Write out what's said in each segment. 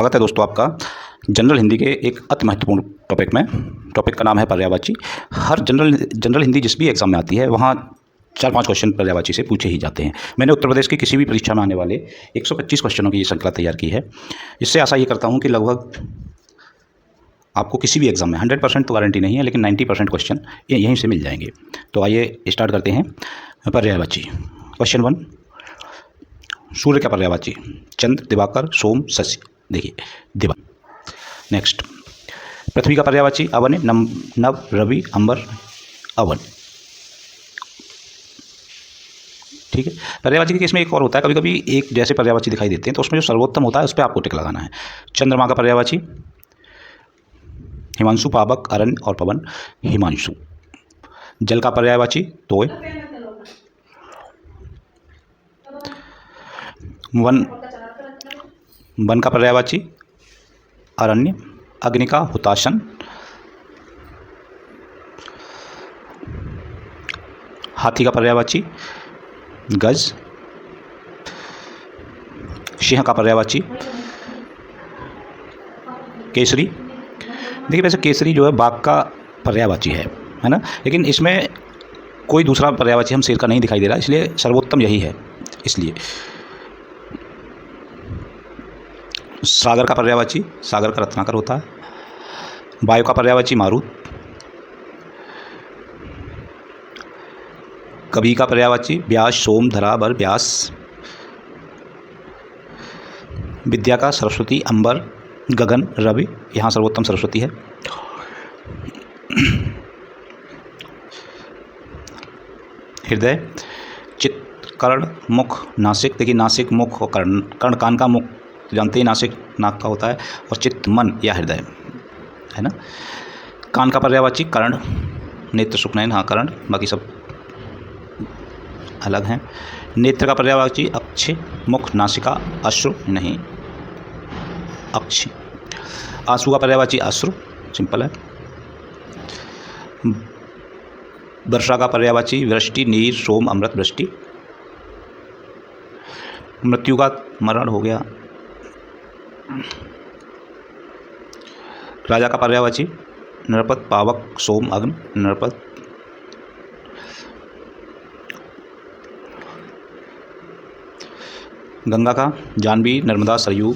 स्वागत है दोस्तों आपका जनरल हिंदी के एक अति महत्वपूर्ण टॉपिक में। टॉपिक का नाम है पर्यायवाची। हर जनरल हिंदी जिस भी एग्ज़ाम में आती है वहाँ 4-5 क्वेश्चन पर्यायवाची से पूछे ही जाते हैं। मैंने उत्तर प्रदेश की किसी भी परीक्षा में आने वाले 125 क्वेश्चनों की ये श्रृंखला तैयार की है। इससे आशा ये करता हूँ कि लगभग आपको किसी भी एग्ज़ाम में 100% तो गारंटी नहीं है, लेकिन 90% क्वेश्चन यहीं से मिल जाएंगे। तो आइए स्टार्ट करते हैं। पर्यायवाची क्वेश्चन 1, सूर्य का पर्यायवाची चंद्र, दिवाकर, सोम, शशि। देखिए दिवा। नेक्स्ट, पृथ्वी का पर्यायवाची अवन, नभ, रवि, अंबर, अवन। ठीक है। पर्यायवाची के केस में एक और होता है, कभी कभी एक जैसे पर्यायवाची दिखाई देते हैं तो उसमें जो सर्वोत्तम होता है उस पर आपको टिक लगाना है। चंद्रमा का पर्यायवाची हिमांशु, पावक, अरण्य और पवन। हिमांशु। जल का पर्यायवाची तोय। वन का पर्यायवाची अरण्य। अग्नि का हुताशन। हाथी का पर्यायवाची गज। सिंह का पर्यायवाची केसरी। देखिए वैसे केसरी जो है बाघ का पर्यायवाची है ना, लेकिन इसमें कोई दूसरा पर्यायवाची हम शेर का नहीं दिखाई दे रहा, इसलिए सर्वोत्तम यही है। इसलिए सागर का पर्यायवाची सागर का रत्नाकर होता है। वायु का पर्यायवाची मारुत। कभी का पर्यायवाची व्यास, सोम, धरा, बर, व्यास। विद्या का सरस्वती, अंबर, गगन, रवि। यहाँ सर्वोत्तम सरस्वती है। हृदय, चित्त, कर्ण, मुख, नासिक। देखिए नासिक, मुख और कर्ण। कर्ण कान का, मुख जानते ही नासिक नाक का होता है, और चित्त मन या हृदय है ना। कान का पर्यायवाची कर्ण, नेत्र, सुखनयन। हाँ कर्ण, बाकी सब अलग हैं। नेत्र का पर्यायवाची अक्ष, मुख, नासिका, अश्रु नहीं, अक्ष। आंसू का पर्यायवाची अश्रु, सिंपल है। वर्षा का पर्यायवाची वृष्टि, नीर, सोम, अमृत, वृष्टि। मृत्यु का मरण हो गया। राजा का पर्यायवाची नरपत, पावक, सोम, अग्नि, नरपत। गंगा का जानवी, नर्मदा, सरयू,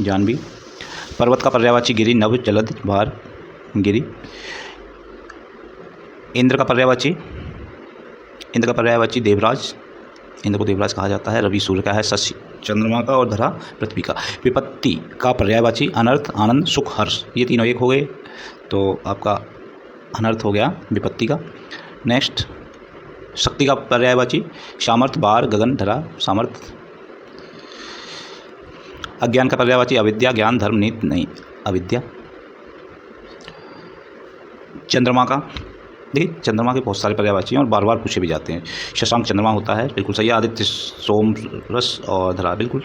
जानवी। पर्वत का पर्यायवाची गिरि, नभ, जलद, भार, गिरि। इंद्र का पर्यायवाची देवराज, इंद्र को देवराज कहा जाता है। रवि सूर्य का है। शशि चंद्रमा का, और धरा पृथ्वी का। विपत्ति का पर्यायवाची अनर्थ, आनंद, सुख, हर्ष। ये तीनों एक हो गए, तो आपका अनर्थ हो गया विपत्ति का। नेक्स्ट, शक्ति का पर्यायवाची सामर्थ्य, बार, गगन, धरा, सामर्थ्य। अज्ञान का पर्यायवाची अविद्या, ज्ञान, धर्म, नीति नहीं, अविद्या। चंद्रमा का, देखिए चंद्रमा के बहुत सारे पर्यायवाची हैं और बार बार पूछे भी जाते हैं। शशांक चंद्रमा होता है, बिल्कुल सही है। आदित्य, सोम, रस और धरा, बिल्कुल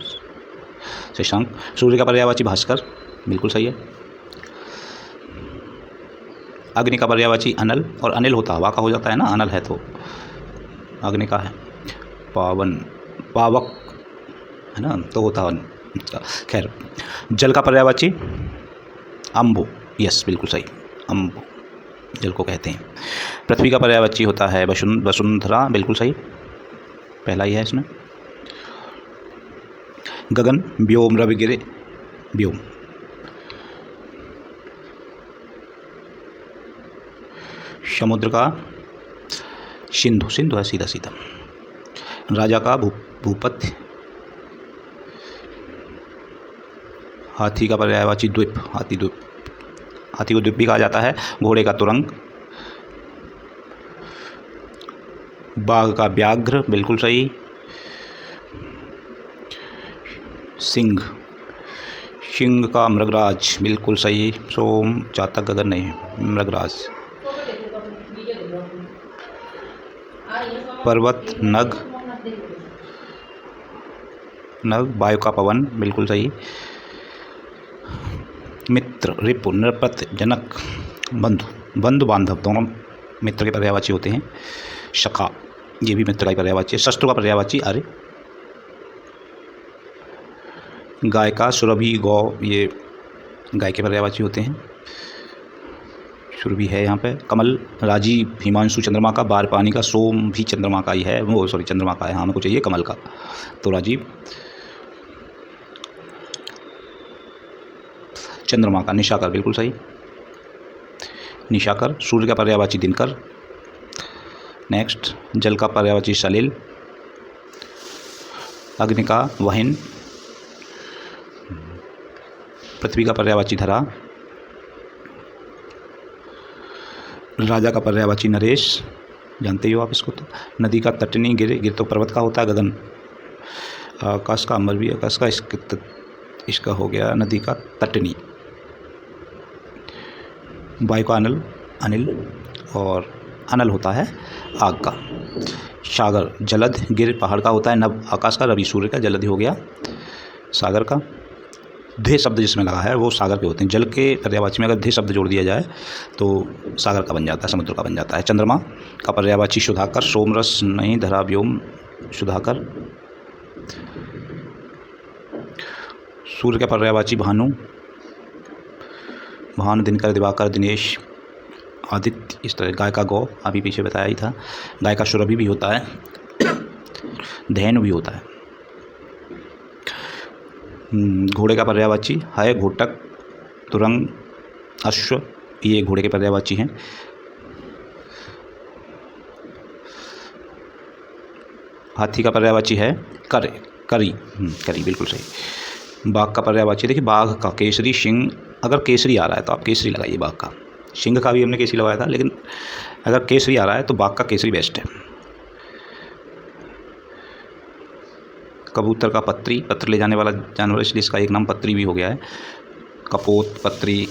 शशांक। सूर्य का पर्यायवाची भास्कर, बिल्कुल सही है। अग्नि का पर्यायवाची अनल, और अनिल होता हवा का हो जाता है ना, अनल है तो अग्नि का है। पावन, पावक है ना, तो होता है। खैर, जल का पर्यायवाची अम्बु, यस बिल्कुल सही, अम्बु जल को कहते हैं। पृथ्वी का पर्यायवाची होता है वसुंधरा, बिल्कुल सही, पहला ही है इसमें। गगन, व्योम, रवि, गिरे, व्योम। समुद्र का सिंधु, सिंधु है सीधा सीधा। राजा का भूपति। हाथी का पर्यायवाची द्वीप, हाथी द्वीप, हाथी को द्वीप भी कहा जाता है। घोड़े का तुरंग। बाघ का व्याघ्र, बिल्कुल सही। सिंह, सिंह का मृगराज, बिल्कुल सही। सोम, चातक, गगन नहीं, मृगराज। पर्वत, नग, नग। वायु का पवन, बिल्कुल सही। मित्र, रिपु, नृपत, जनक, बंधु, बंधु बांधव दोनों मित्र के पर्यायवाची होते हैं। सखा, ये भी मित्र का ही पर्यायवाची है। शस्त्र का पर्यायवाची अरे। गाय का, सुरभि, गौ, ये गाय के पर्यायवाची होते हैं। सुरभि है यहाँ पे। कमल, राजीव, हिमांशु चंद्रमा का, बार पानी का, सोम भी चंद्रमा का ही है, वो सॉरी चंद्रमा का है, हाँ, हमें को चाहिए कमल का, तो राजीव चंद्रमा का। निशाकर, बिल्कुल सही, निशाकर। सूर्य का पर्यायवाची दिनकर। नेक्स्ट, जल का पर्यायवाची सलिल। अग्नि का वहिन। पृथ्वी का पर्यायवाची धरा। राजा का पर्यायवाची नरेश, जानते ही हो आप इसको तो। नदी का तटनी, गिर, गिर तो पर्वत का होता है, गगन। आकाश का, अमर भी आकाश का, इसका हो गया नदी का तटनी। वायु का अनल, अनिल, और अनल होता है आग का। सागर, जलद, गिर पहाड़ का होता है, नभ आकाश का, रवि सूर्य का, जलद हो गया सागर का। धे शब्द जिसमें लगा है वो सागर के होते हैं। जल के पर्यायवाची में अगर धे शब्द जोड़ दिया जाए तो सागर का बन जाता है, समुद्र का बन जाता है। चंद्रमा का पर्यायवाची सुधाकर। सोमरस नहीं, धरा, व्योम, सुधाकर। सूर्य का पर्यायवाची भानु। भानु, दिनकर, दिवाकर, दिनेश, आदित्य, इस तरह। गाय का गौ, अभी पीछे बताया ही था। गाय का सुरभि भी होता है, धेनु भी होता है। घोड़े का पर्यायवाची है घोटक, तुरंग, अश्व, ये घोड़े के पर्यायवाची हैं। हाथी का पर्यायवाची है करी, करी, बिल्कुल सही। बाघ का पर्यायवाची, देखिए बाघ का केसरी, सिंह, अगर केसरी आ रहा है तो आप केसरी लगाइए बाघ का। सिंह का भी हमने केसरी लगाया था, लेकिन अगर केसरी आ रहा है तो बाघ का केसरी बेस्ट है। कबूतर का पत्री, पत्र ले जाने वाला जानवर, इसलिए इसका एक नाम पत्री भी हो गया है। कपोत, पत्री।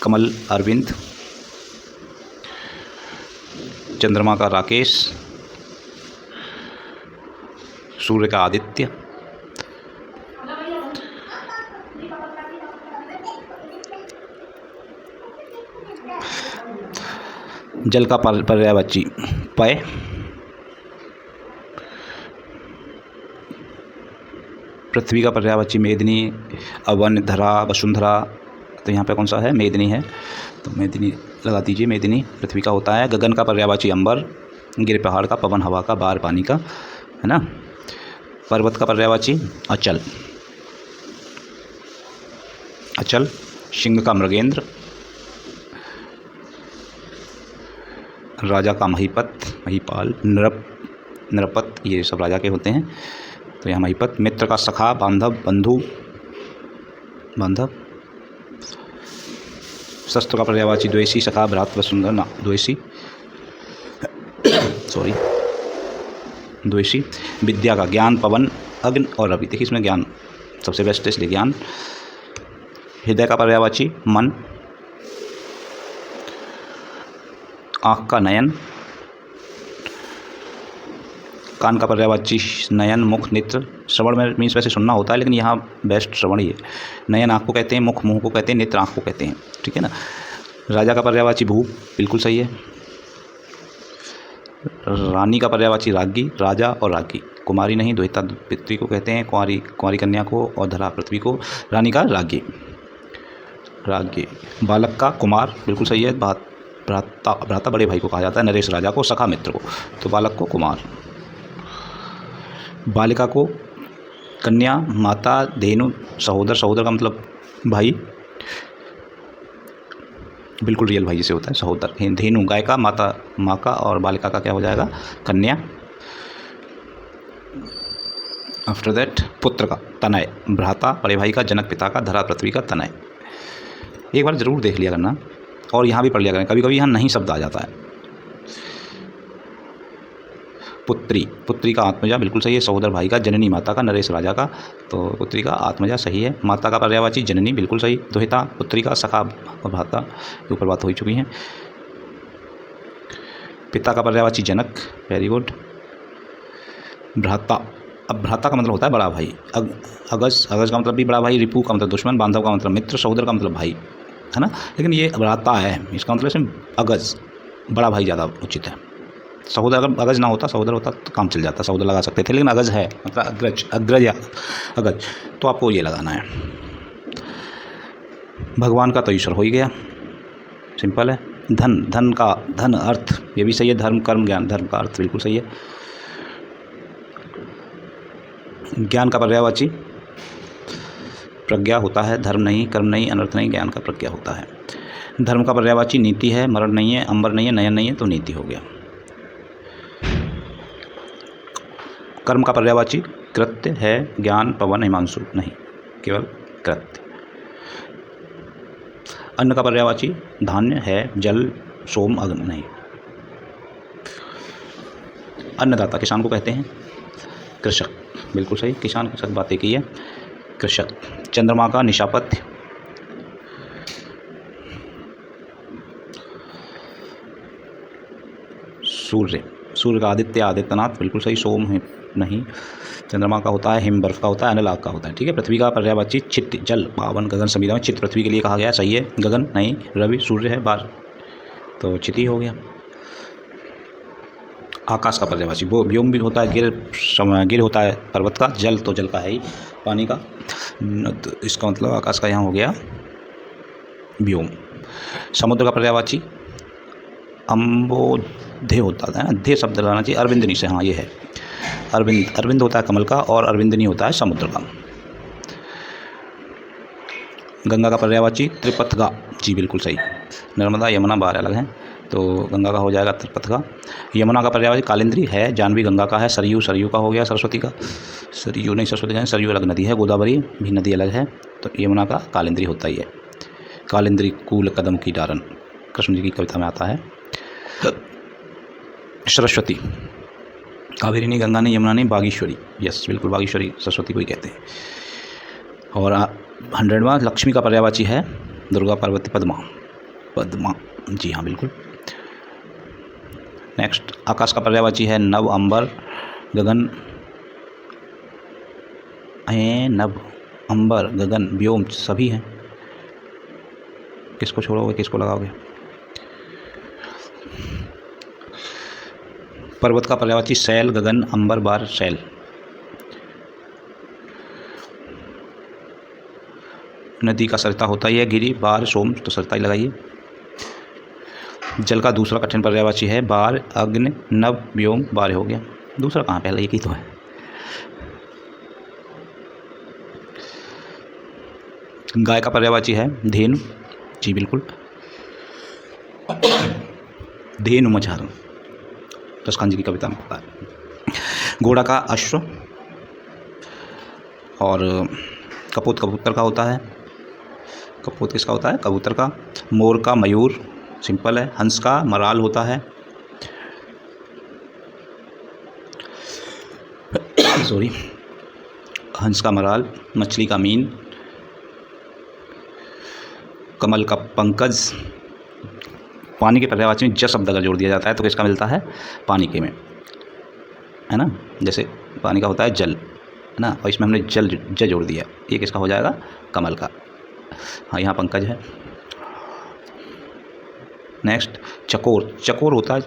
कमल, अरविंद। चंद्रमा का राकेश। सूर्य का आदित्य। जल का पर्यायवाची पय। पृथ्वी का पर्यायवाची मेदिनी, अवन, धरा, वसुंधरा, तो यहाँ पे कौन सा है, मेदिनी है, तो मेदिनी लगा दीजिए, मेदिनी पृथ्वी का होता है। गगन का पर्यायवाची अंबर। गिर पहाड़ का, पवन हवा का, बार पानी का, है ना। पर्वत का पर्यायवाची अचल, अचल। सिंह का मृगेंद्र। राजा का महीपत, महीपाल, नृपत, ये सब राजा के होते हैं, तो यहाँ महीपत। मित्र का सखा, बांधव, बंधु, बांधव। शस्त्र का पर्यायवाची द्वेषी, सखा, भ्रात, वसुंधरा, ना द्वेषी, सॉरी, द्वेषी। विद्या का ज्ञान, पवन, अग्नि और रवि, देखिए इसमें ज्ञान सबसे बेस्ट है, इसलिए ज्ञान। हृदय का पर्यायवाची मन। आँख का नयन। कान का पर्यायवाची नयन, मुख, नेत्र। श्रवण में मीन्स वैसे सुनना होता है, लेकिन यहाँ बेस्ट श्रवण ही है। नयन आँख को कहते हैं, मुख मुँह को कहते हैं, नेत्र आँख को कहते हैं, ठीक है ना। राजा का पर्यायवाची भूप, बिल्कुल सही है। रानी का पर्यायवाची राज्ञी, राजा और राज्ञी। कुमारी नहीं, द्वैता पृथ्वी को कहते हैं, कुंवारी कन्या को, और धरा पृथ्वी को। रानी का राज्ञी, राज्ञी। बालक का कुमार, बिल्कुल सही है। भ्राता बड़े भाई को कहा जाता है, नरेश राजा को, सखा मित्र को, तो बालक को कुमार। बालिका को कन्या, माता, धेनु, सहोदर, सहोदर का मतलब भाई, बिल्कुल रियल भाई जिसे होता है सहोदर। धेनु गाय का, माता माँ का, और बालिका का क्या हो जाएगा, कन्या। आफ्टर दैट पुत्र का तनय, भ्राता बड़े भाई का, जनक पिता का, धरा पृथ्वी का, तनय। एक बार ज़रूर देख लिया करना, और यहाँ भी पढ़ लिया करें, कभी कभी यहाँ नहीं शब्द आ जाता है। पुत्री, पुत्री का आत्मजा, बिल्कुल सही है। सहोदर भाई का, जननी माता का, नरेश राजा का, तो पुत्री का आत्मजा सही है। माता का पर्यायवाची जननी, बिल्कुल सही। दुहिता, पुत्री का, सखा और भ्राता, ये ऊपर बात हो चुकी है। पिता का पर्यायवाची जनक, वेरी गुड। भ्राता, अब भ्राता का मतलब होता है बड़ा भाई। अगज, अगज का मतलब भी बड़ा भाई। रिपु का मतलब दुश्मन, बांधव का मतलब मित्र, सहोदर का मतलब भाई, है ना। लेकिन ये भ्राता है, इसका मतलब इसमें अगज बड़ा भाई ज़्यादा उचित है। सहोदर अगर अगज ना होता, सहोदर होता तो काम चल जाता, सहोदर लगा सकते थे, लेकिन अगज है, मतलब अग्रज, अग्रज या अगज, तो आपको ये लगाना है। भगवान का तो ईश्वर हो ही गया, सिंपल है। धन, धन का धन अर्थ, ये भी सही है। धर्म कर्म ज्ञान, धर्म का अर्थ बिल्कुल सही है। ज्ञान का पर्यायवाची प्रज्ञा होता है, धर्म नहीं, कर्म नहीं, अनर्थ नहीं, ज्ञान का प्रज्ञा होता है। धर्म का पर्यायवाची नीति है, मरण नहीं है, अंबर नहीं है, नयन नहीं है, तो नीति हो गया। कर्म का पर्यायवाची कृत्य है, ज्ञान, पवन, हिमांशु नहीं, केवल कृत्य। अन्न का पर्यायवाची धान्य है, जल, सोम, अग्नि नहीं। अन्नदाता किसान को कहते हैं, कृषक, बिल्कुल सही, किसान के साथ बातें की है, कृषक। चंद्रमा का निशापत्य, सूर्य, सूर्य का आदित्य, आदित्यनाथ, बिल्कुल सही, सोम है नहीं। चंद्रमा का होता है हिम, बर्फ का होता है, अनलाग का होता है, ठीक है। पृथ्वी का पर्यायवाची चित्त, जल, पावन, गगन, संविदा में चित्त पृथ्वी के लिए कहा गया, सही है। गगन नहीं, रवि, सूर्य है, बार, तो चित्त ही हो गया। आकाश का पर्यायवाची वो व्योम भी होता है, गिर होता है पर्वत का, जल तो जल का है ही, पानी का, तो इसका मतलब आकाश का यहाँ हो गया व्योम। समुद्र का पर्यायवाची अम्बोधे होता है, धे शब्द लगाना चाहिए, अरविंदनी से, हाँ ये है अरविंद, अरविंद होता है कमल का, और अरविंदनी होता है समुद्र का। गंगा का पर्यायवाची त्रिपथगा, जी बिल्कुल सही। नर्मदा, यमुना बार अलग हैं, तो गंगा का हो जाएगा त्रिपथगा। यमुना का पर्यायवाची कालिंद्री है, जानवी गंगा का है, सरयू, सरयू का हो गया, सरस्वती का, सरयू नहीं, सरस्वती का, सरयू अलग नदी है, गोदावरी भी नदी अलग है, तो यमुना का कालिंद्री होता ही है। कालिंद्री कूल कदम की डारन, कृष्ण जी की कविता में आता है। सरस्वती, कावेरी नहीं, गंगा नहीं, यमुना नहीं, बागेश्वरी, यस बिल्कुल, बागेश्वरी सरस्वती को ही कहते हैं। और 100वां लक्ष्मी का पर्यायवाची है दुर्गा, पार्वती, पद्मा, पद्मा, जी हाँ बिल्कुल। नेक्स्ट, आकाश का पर्यायवाची है नभ, अंबर, गगन है, नभ, अंबर, गगन, व्योम, सभी हैं, किसको छोड़ोगे, किसको लगाओगे। पर्वत का पर्यायवाची शैल, गगन, अंबर, बार, शैल। नदी का सरिता होता ही है, गिरी, बार, सोम, तो सरिता ही लगाइए। जल का दूसरा कठिन पर्यायवाची है बार, अग्नि, नभ, व्योम, बार हो गया। दूसरा कहाँ, पहला एक ही तो है। गाय का पर्यायवाची है धेनु, जी बिल्कुल, धेनु मझारू, तस्खान जी की कविता में होता है। घोड़ा का अश्व, और कपोत कबूतर का होता है, कपोत किसका होता है, कबूतर का। मोर का मयूर, सिंपल है। हंस का मराल होता है, सॉरी, हंस का मराल। मछली का मीन, कमल का पंकज। पानी के पर्यायवाची में ज शब्द अगर जोड़ दिया जाता है तो किसका मिलता है, पानी के में, है ना। जैसे पानी का होता है जल, है ना, और इसमें हमने जल ज जोड़ दिया, ये किसका हो जाएगा, कमल का। हाँ, यहाँ पंकज है। नेक्स्ट, चकोर, चकोर होता है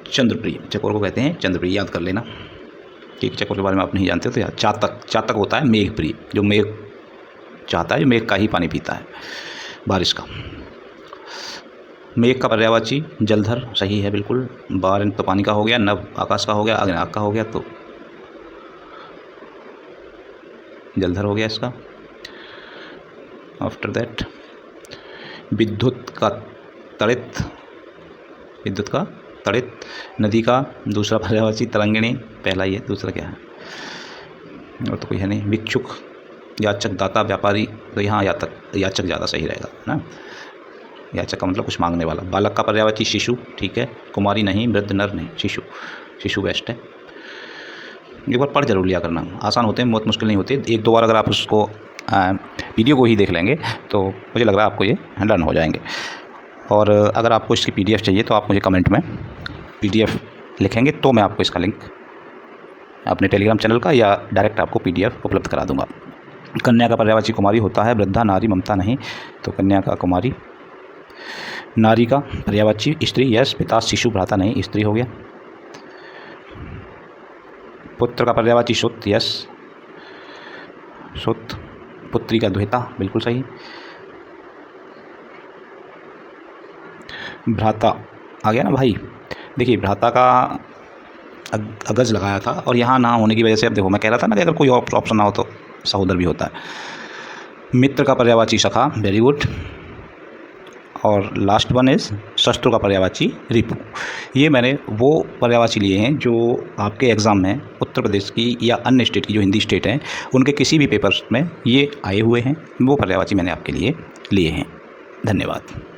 चंद्रप्रिय, चकोर को कहते हैं चंद्रप्रिय, याद कर लेना, ठीक। चकोर के बारे में आप नहीं जानते हो तो याद। चातक, चातक होता है मेघप्रिय, जो मेघ चाहता है, जो मेघ का ही पानी पीता है, बारिश का। मेघ का पर्यायवाची जलधर, सही है बिल्कुल। बार तो पानी का हो गया, नभ आकाश का हो गया, अग्नि आग का हो गया, तो जलधर हो गया इसका। आफ्टर दैट, विद्युत का तड़ित, विद्युत का तड़ित। नदी का दूसरा पर्यायवाची तरंगिणी, पहला ही है, दूसरा क्या है, और तो कोई है नहीं। भिक्षुक, याचक, दाता, व्यापारी, तो यहाँ याचक ज़्यादा सही रहेगा ना, याचक का मतलब कुछ मांगने वाला। बालक का पर्यायवाची शिशु, ठीक है। कुमारी नहीं, वृद्ध, नर नहीं, शिशु, शिशु बेस्ट है। एक बार पढ़ जरूर लिया करना, आसान होते हैं, बहुत मुश्किल नहीं होते। एक दो बार अगर आप उसको वीडियो को ही देख लेंगे तो मुझे लग रहा है आपको ये लर्न हो जाएंगे। और अगर आपको इसकी PDF चाहिए तो आप मुझे कमेंट में PDF लिखेंगे तो मैं आपको इसका लिंक अपने टेलीग्राम चैनल का या डायरेक्ट आपको PDF उपलब्ध करा दूँगा। कन्या का पर्यायवाची कुमारी होता है, वृद्धा, नारी, ममता नहीं, तो कन्या का कुमारी। नारी का पर्यायवाची स्त्री, यस। पिता, शिशु, भ्राता नहीं, स्त्री हो गया। पुत्र का पर्यायवाची सुत, यस, सुत। पुत्री का द्विता, बिल्कुल सही। भ्राता आ गया ना भाई। देखिए भ्राता का अगज लगाया था और यहाँ ना होने की वजह से अब देखो मैं कह रहा था ना कि अगर कोई ऑप्शन ना हो तो सहोदर भी होता है। मित्र का पर्यायवाची सखा, वेरी गुड। और लास्ट वन इज़ शत्रु का पर्यायवाची रिपु। ये मैंने वो पर्यायवाची लिए हैं जो आपके एग्ज़ाम में उत्तर प्रदेश की या अन्य स्टेट की जो हिंदी स्टेट हैं उनके किसी भी पेपर्स में ये आए हुए हैं, वो पर्यायवाची मैंने आपके लिए लिए हैं। धन्यवाद।